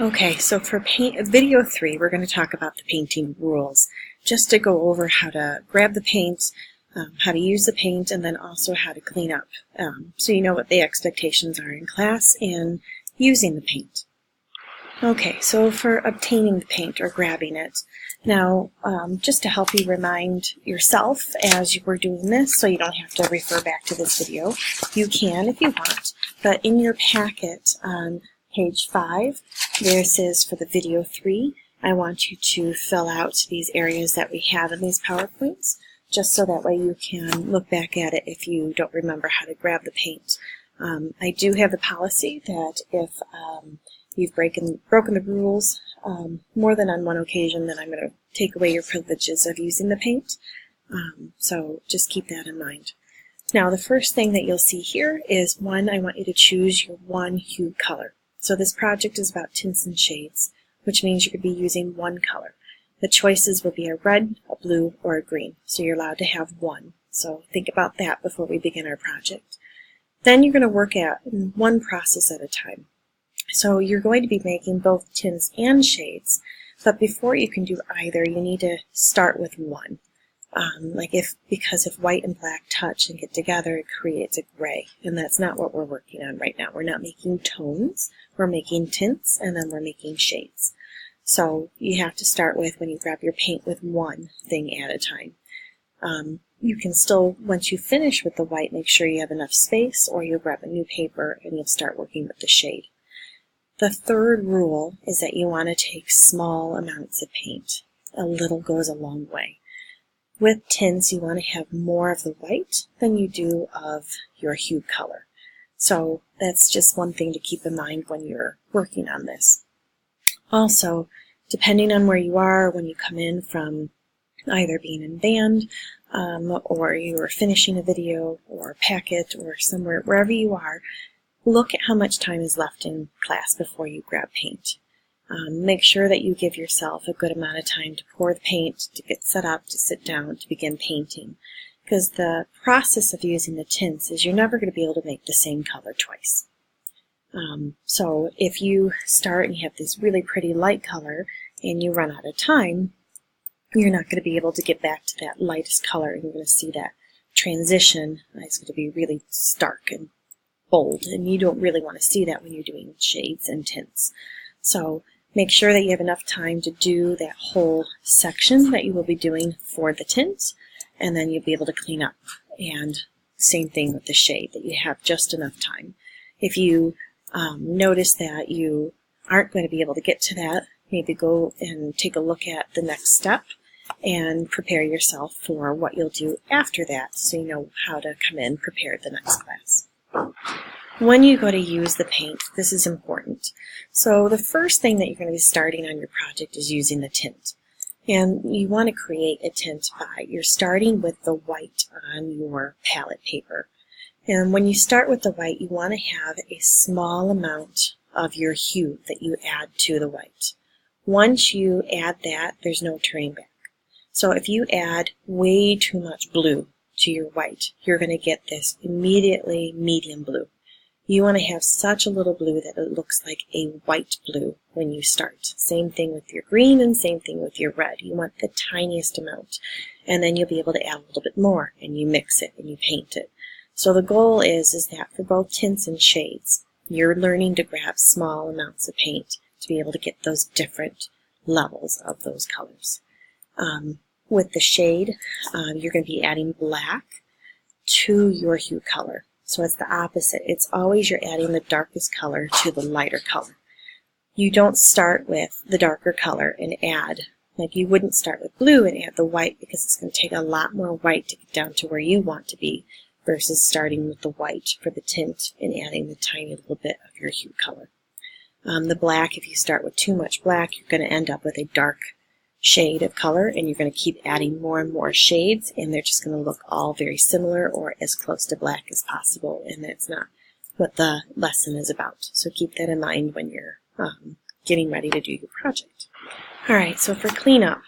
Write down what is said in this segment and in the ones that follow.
Okay, so for video 3, we're going to talk about the painting rules, just to go over how to grab the paint, how to use the paint, and then also how to clean up, so you know what the expectations are in class and using the paint. Okay, so for obtaining the paint or grabbing it, now just to help you remind yourself as you were doing this, so you don't have to refer back to this video, you can if you want, but in your packet on page 5, this is for the video 3. I want you to fill out these areas that we have in these PowerPoints, just so that way you can look back at it if you don't remember how to grab the paint. I do have the policy that if you've broken the rules more than on one occasion, then I'm going to take away your privileges of using the paint. So just keep that in mind. Now the first thing that you'll see here is I want you to choose your one hue color. So this project is about tints and shades, which means you could be using one color. The choices will be a red, a blue, or a green, so you're allowed to have one. So think about that before we begin our project. Then you're going to work at one process at a time. So you're going to be making both tints and shades, but before you can do either, you need to start with one. Because if white and black touch and get together, it creates a gray, and that's not what we're working on right now. We're not making tones, we're making tints, and then we're making shades. So you have to start with, when you grab your paint, with one thing at a time. You can still, once you finish with the white, make sure you have enough space, or you'll grab a new paper and you'll start working with the shade. The third rule is that you want to take small amounts of paint. A little goes a long way. With tints, you want to have more of the white than you do of your hue color. So that's just one thing to keep in mind when you're working on this. Also, depending on where you are, when you come in from either being in band, or you are finishing a video or a packet or somewhere, wherever you are, look at how much time is left in class before you grab paint. Make sure that you give yourself a good amount of time to pour the paint, to get set up, to sit down, to begin painting. Because the process of using the tints is you're never going to be able to make the same color twice. So if you start and you have this really pretty light color and you run out of time, you're not going to be able to get back to that lightest color, and you're going to see that transition. It's going to be really stark and bold, and you don't really want to see that when you're doing shades and tints. So make sure that you have enough time to do that whole section that you will be doing for the tint, and then you'll be able to clean up. And same thing with the shade, that you have just enough time. If you notice that you aren't going to be able to get to that, maybe go and take a look at the next step and prepare yourself for what you'll do after that, so you know how to come in prepared the next class. When you go to use the paint, this is important. So the first thing that you're going to be starting on your project is using the tint. And you want to create a tint you're starting with the white on your palette paper. And when you start with the white, you want to have a small amount of your hue that you add to the white. Once you add that, there's no turning back. So if you add way too much blue to your white, you're going to get this immediately medium blue. You want to have such a little blue that it looks like a white blue when you start. Same thing with your green and same thing with your red. You want the tiniest amount, and then you'll be able to add a little bit more, and you mix it and you paint it. So the goal is that for both tints and shades, you're learning to grab small amounts of paint to be able to get those different levels of those colors. With the shade, you're going to be adding black to your hue color. So it's the opposite. It's always you're adding the darkest color to the lighter color. You don't start with the darker color and add, like you wouldn't start with blue and add the white, because it's going to take a lot more white to get down to where you want to be, versus starting with the white for the tint and adding the tiny little bit of your hue color. The black, if you start with too much black, you're going to end up with a dark shade of color, and you're going to keep adding more and more shades, and they're just going to look all very similar or as close to black as possible, and that's not what the lesson is about. So keep that in mind when you're getting ready to do your project. Alright, so for cleanup,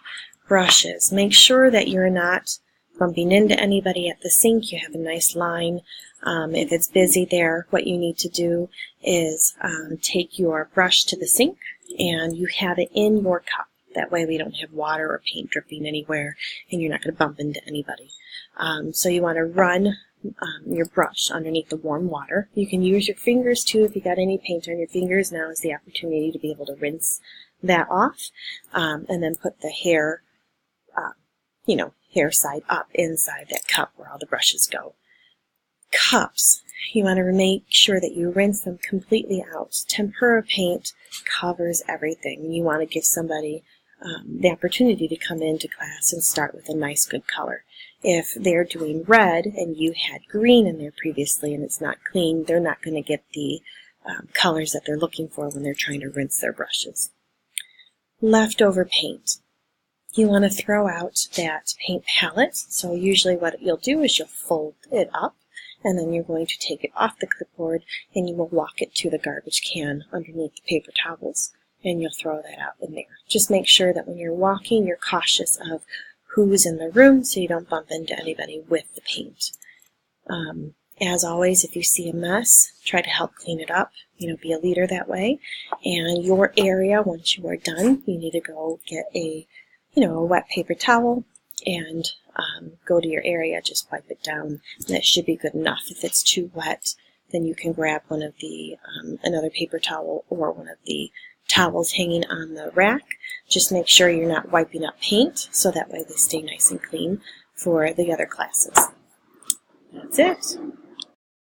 brushes. Make sure that you're not bumping into anybody at the sink. You have a nice line. If it's busy there, what you need to do is take your brush to the sink and you have it in your cup. That way we don't have water or paint dripping anywhere, and you're not going to bump into anybody. So you want to run your brush underneath the warm water. You can use your fingers too if you got any paint on your fingers. Now is the opportunity to be able to rinse that off, and then put the hair, hair side up inside that cup where all the brushes go. Cups, you want to make sure that you rinse them completely out. Tempera paint covers everything. You want to give somebody the opportunity to come into class and start with a nice, good color. If they're doing red and you had green in there previously and it's not clean, they're not going to get the colors that they're looking for when they're trying to rinse their brushes. Leftover paint. You want to throw out that paint palette. So usually what you'll do is you'll fold it up, and then you're going to take it off the clipboard and you will walk it to the garbage can underneath the paper towels, and you'll throw that out in there. Just make sure that when you're walking, you're cautious of who's in the room so you don't bump into anybody with the paint. As always, if you see a mess, try to help clean it up. Be a leader that way. And your area, once you are done, you need to go get a wet paper towel and go to your area, just wipe it down. And that should be good enough. If it's too wet, then you can grab one of the another paper towel or one of the towels hanging on the rack. Just make sure you're not wiping up paint, so that way they stay nice and clean for the other classes. That's it.